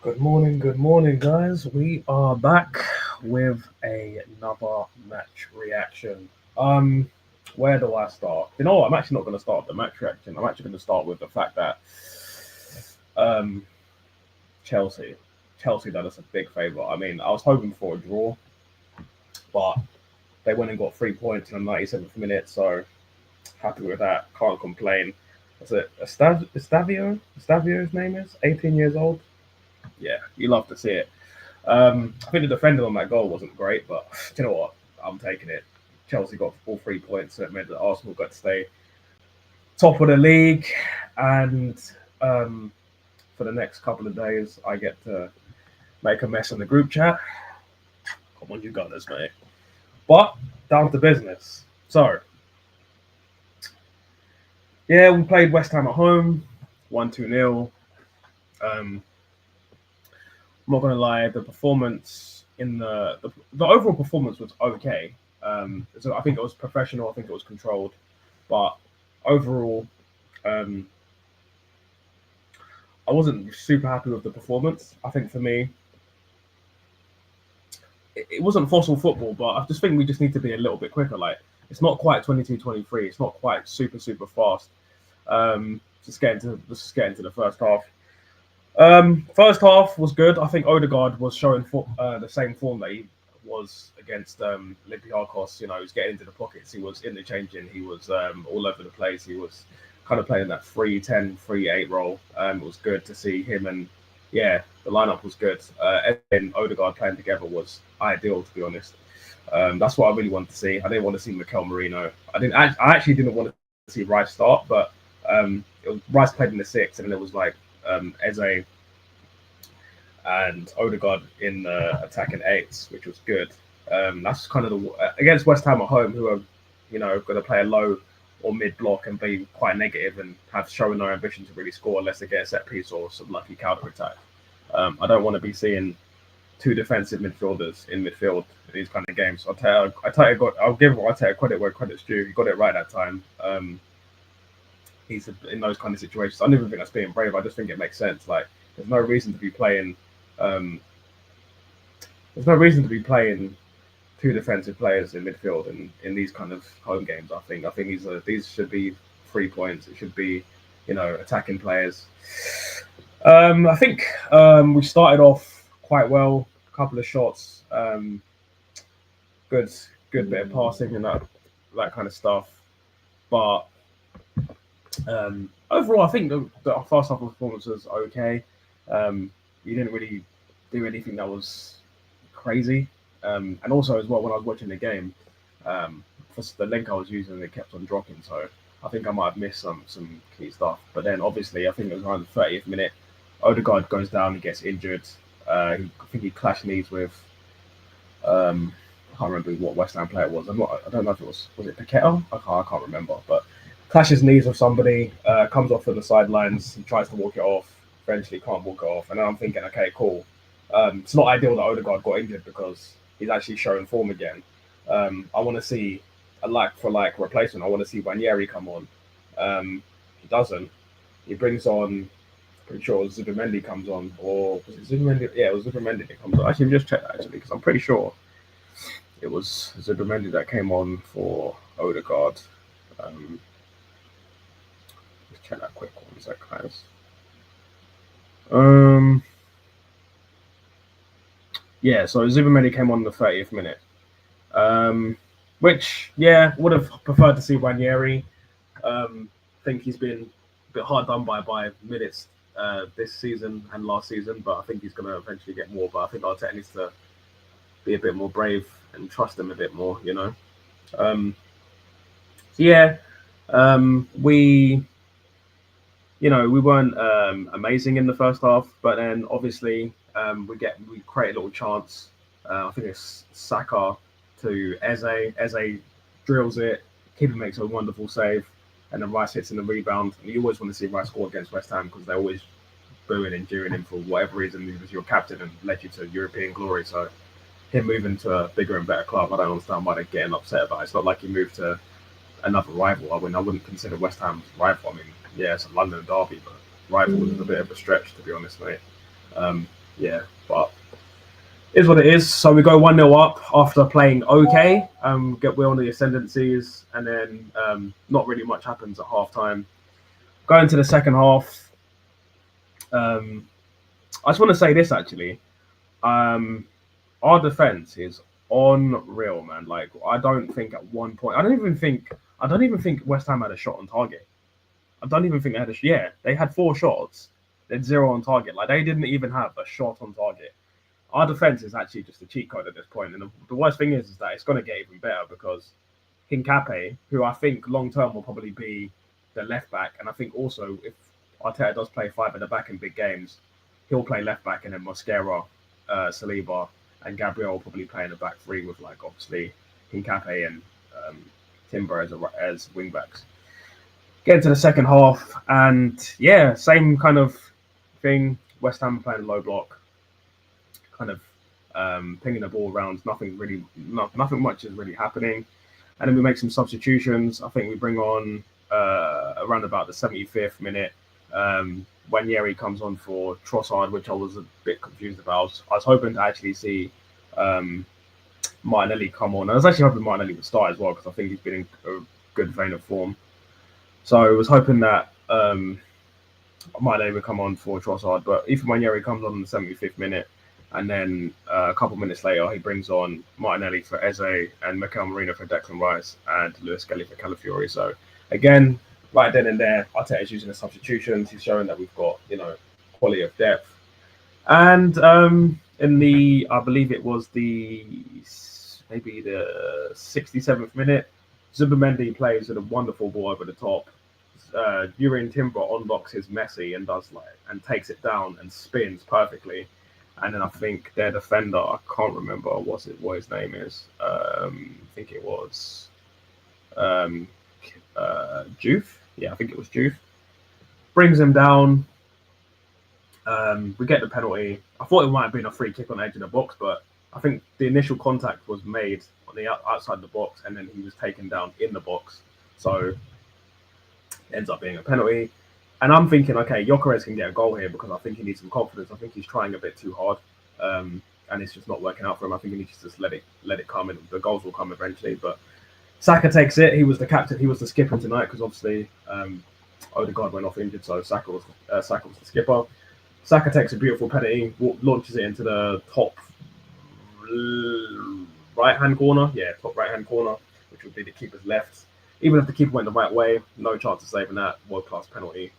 Good morning, guys. We are back with another match reaction. Where do I start? You know what? I'm actually not going to start with the match reaction. I'm actually going to start with the fact that um, Chelsea, Chelsea done us a big favour. I mean, I was hoping for a draw, but they went and got 3 points in the 97th minute, so happy with that. Can't complain. Was it Estavio? Estavio's name is 18 years old. Yeah, you love to see it. I think the defender on that goal wasn't great, but do you know what? I'm taking it. Chelsea got all 3 points, so it meant that Arsenal got to stay top of the league. And um, for the next couple of days, I get to make a mess in the group chat. Come on, you got this, mate. But down to business. So, yeah, we played West Ham at home, 1-2-0. Um, I'm not gonna lie, the performance in the overall performance was okay. So I think it was professional. I think it was controlled, but overall, um, I wasn't super happy with the performance. I think for me, it wasn't fossil football, but I just think we just need to be a little bit quicker. Like it's not quite 22-23. It's not quite super fast. Just get into the first half. First half was good. I think Odegaard was showing the same form that he was against Olympiacos. You know, he was getting into the pockets. He was interchanging. He was all over the place. He was kind of playing that 3-10, 3-8 role. It was good to see him, and yeah, the lineup was good. And Odegaard playing together was ideal, to be honest. That's what I really wanted to see. I didn't want to see Mikel Merino. I actually didn't want to see Rice start, but Rice played in the six, and then it was like Eze and Odegaard in attacking eights, which was good. That's kind of against West Ham at home, who are going to play a low or mid block and be quite negative and have shown no ambition to really score unless they get a set piece or some lucky counter attack. I don't want to be seeing two defensive midfielders in midfield in these kind of games. I'll give Arteta credit where credit's due. He got it right that time. He's in those kind of situations. I don't even think that's being brave. I just think it makes sense. Like, there's no reason to be playing. Um, there's no reason to be playing two defensive players in midfield in these kind of home games. I think these should be 3 points. It should be, attacking players. I think we started off quite well. A couple of shots. Good, good bit of passing and that kind of stuff. But overall, I think the first half performance was okay. We didn't really do anything that was crazy. And also, as well, when I was watching the game, for the link I was using, it kept on dropping. So I think I might have missed some key stuff. But then, obviously, I think it was around the 30th minute, Odegaard goes down and gets injured. I think he clashed knees with. I can't remember what West Ham player it was. I don't know if it was it Paqueta? I can't remember. But clashes knees with somebody, comes off on the sidelines. He tries to walk it off. Eventually, can't walk it off. And then I'm thinking, okay, cool. It's not ideal that Odegaard got injured because he's actually showing form again. I want to see a like for like replacement. I want to see Wanyeri come on. He doesn't. He brings on. Pretty sure Zubimendi comes on, or was it Zubimendi? Yeah, it was Zubimendi that comes on. Actually, just check that actually because I'm pretty sure it was Zubimendi that came on for Odegaard. Let's check that quick one sec, guys. Yeah, so Zubimendi came on the 30th minute. Which, yeah, would have preferred to see Wanyeri. Think he's been a bit hard done by minutes this season and last season, but I think he's going to eventually get more. But I think Arteta needs to be a bit more brave and trust him a bit more, yeah, we we weren't amazing in the first half, but then obviously we create a little chance. I think it's Saka to Eze. Eze drills it. Keeper makes a wonderful save, and then Rice hits in the rebound. And you always want to see Rice score against West Ham because they're always booing and jeering him for whatever reason. He was your captain and led you to European glory. So him moving to a bigger and better club, I don't understand why they're getting upset about it. It's not like he moved to another rival. I wouldn't consider West Ham rival. I mean, yeah, it's a London derby, but rival is a bit of a stretch, to be honest, mate. yeah, but is what it is. So we go 1-0 up after playing okay. We're on the ascendancies, and then not really much happens at half time. Going to the second half, um, I just want to say this actually. Um, our defense is unreal, man. Like I don't think at one point, I don't even think West Ham had a shot on target. I don't even think they had yeah, they had 4 shots, they had 0 on target. Like they didn't even have a shot on target. Our defense is actually just a cheat code at this point. And the worst thing is that it's going to get even better because Hincape, who I think long term will probably be the left back, and I think also if Arteta does play 5 at the back in big games, he'll play left back, and then Mosquera, Saliba, and Gabriel will probably play in the back 3 with like obviously Hincape and Timber as wing backs. Get into the second half, and yeah, same kind of thing. West Ham playing low block, kind of pinging the ball around. Nothing much is really happening. And then we make some substitutions. I think we bring on around about the 75th minute. When Yeri comes on for Trossard, which I was a bit confused about. I was hoping to actually see Martinelli come on. I was actually hoping Martinelli would start as well because I think he's been in a good vein of form. So I was hoping that Martinelli would come on for Trossard, but Ethan Nwaneri comes on in the 75th minute, and then a couple minutes later he brings on Martinelli for Eze and Mikel Merino for Declan Rice and Lewis Kelly for Calafiori. So again, right then and there, Arteta's using the substitutions. He's showing that we've got quality of depth. And in the, I believe it was maybe the 67th minute, Zubimendi plays with a wonderful ball over the top. Jurrien Timber unlocks his Messi and takes it down and spins perfectly. And then I think their defender, I can't remember what his name is. I think it was Juve. Yeah, I think it was Juve. Brings him down. We get the penalty. I thought it might have been a free kick on the edge of the box, but I think the initial contact was made on the outside the box, and then he was taken down in the box. So it ends up being a penalty. And I'm thinking, okay, Gyökeres can get a goal here because I think he needs some confidence. I think he's trying a bit too hard, and it's just not working out for him. I think he needs to just let it come, and the goals will come eventually. But Saka takes it. He was the captain. He was the skipper tonight because obviously Odegaard went off injured, so Saka was the skipper. Saka takes a beautiful penalty, launches it into the top right-hand corner. Yeah, top right-hand corner, which would be the keeper's left. Even if the keeper went the right way, no chance of saving that. World-class penalty.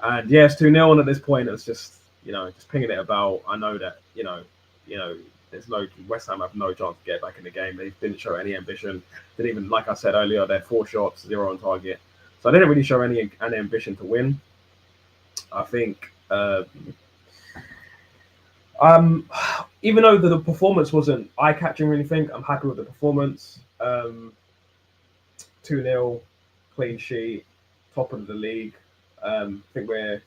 And yeah, it's 2-0, and at this point, it's just just pinging it about. I know that there's no West Ham have no chance to get back in the game. They didn't show any ambition. Didn't even, like I said earlier, they had 4 shots, 0 on target. So they didn't really show any ambition to win. I think. Even though the performance wasn't eye-catching or anything, I'm happy with the performance. 2-0, clean sheet, top of the league. I think are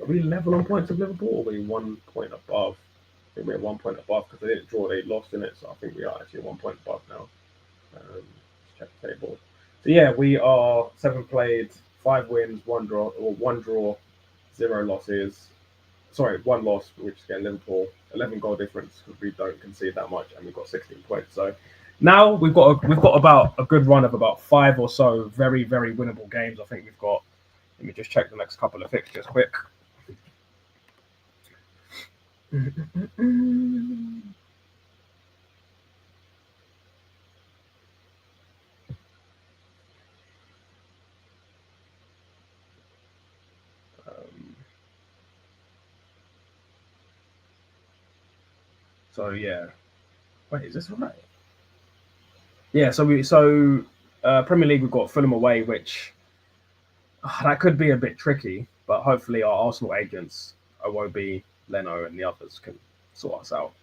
we level on points of Liverpool, or are we 1 point above? I think we're 1 point above because they didn't draw, they lost in it. So I think we are actually 1 point above now. Let's check the table. So yeah, we are 7 played, 5 wins, 1 draw, 0 losses. Sorry, 1 loss, which is again Liverpool. 11 goal difference because we don't concede that much, and we've got 16 points. So now we've got about a good run of about 5 or so very, very winnable games. I think we've got. Let me just check the next couple of fixtures quick. So yeah, wait, is this right? Yeah, so Premier League we've got Fulham away, which that could be a bit tricky, but hopefully our Arsenal agents, Iwobi, Leno, and the others can sort us out.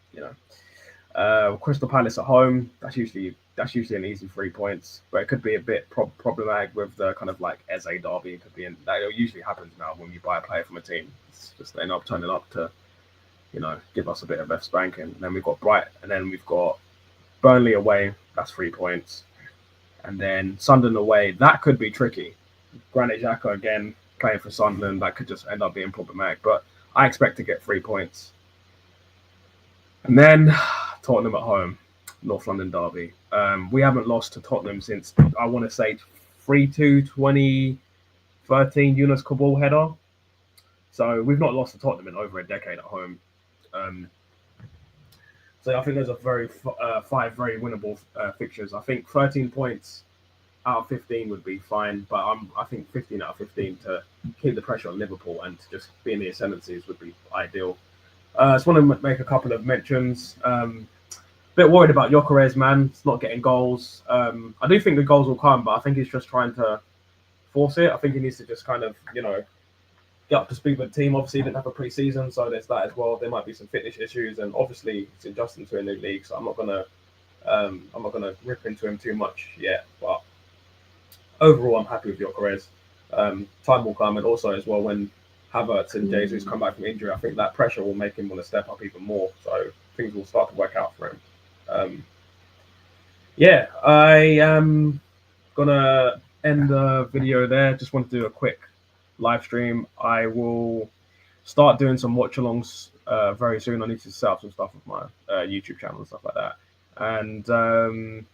Crystal Palace at home. That's usually an easy 3 points, but it could be a bit problematic with the kind of like Eze derby. It could be that usually happens now when you buy a player from a team. It's just they end up turning up to give us a bit of F spanking. And then we've got and then we've got Burnley away. That's 3 points, and then Sunderland away. That could be tricky. Granit Xhaka again playing for Sunderland. That could just end up being problematic. But I expect to get 3 points. And then Tottenham at home, North London derby. We haven't lost to Tottenham since, I want to say, 3-2 2013 Yunus Kabul header. So we've not lost to Tottenham in over a decade at home. So I think those are five very winnable fixtures. I think 13 points out of 15 would be fine, but I think 15 out of 15 to keep the pressure on Liverpool and to just be in the ascendancies would be ideal. I just want to make a couple of mentions. Bit worried about Gyökeres, man. It's not getting goals. I do think the goals will come, but I think he's just trying to force it. I think he needs to just kind of, get up to speed with the team. Obviously, he didn't have a pre-season, so there's that as well. There might be some fitness issues, and obviously, it's adjusting to a new league. So I'm not gonna rip into him too much yet. But overall, I'm happy with Gyökeres. Time will come, and also as well when Havertz and Jesus come back from injury, I think that pressure will make him want to step up even more. So things will start to work out for him. I am gonna end the video there. Just want to do a quick live stream. I will start doing some watch alongs very soon. I need to set up some stuff with my YouTube channel and stuff like that. And I'm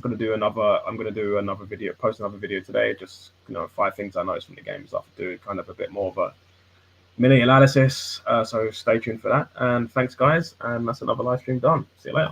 gonna do another video, post another video today. Just 5 things I noticed from the game stuff. Do kind of a bit more of a mini analysis. So stay tuned for that. And thanks, guys. And that's another live stream done. See you later.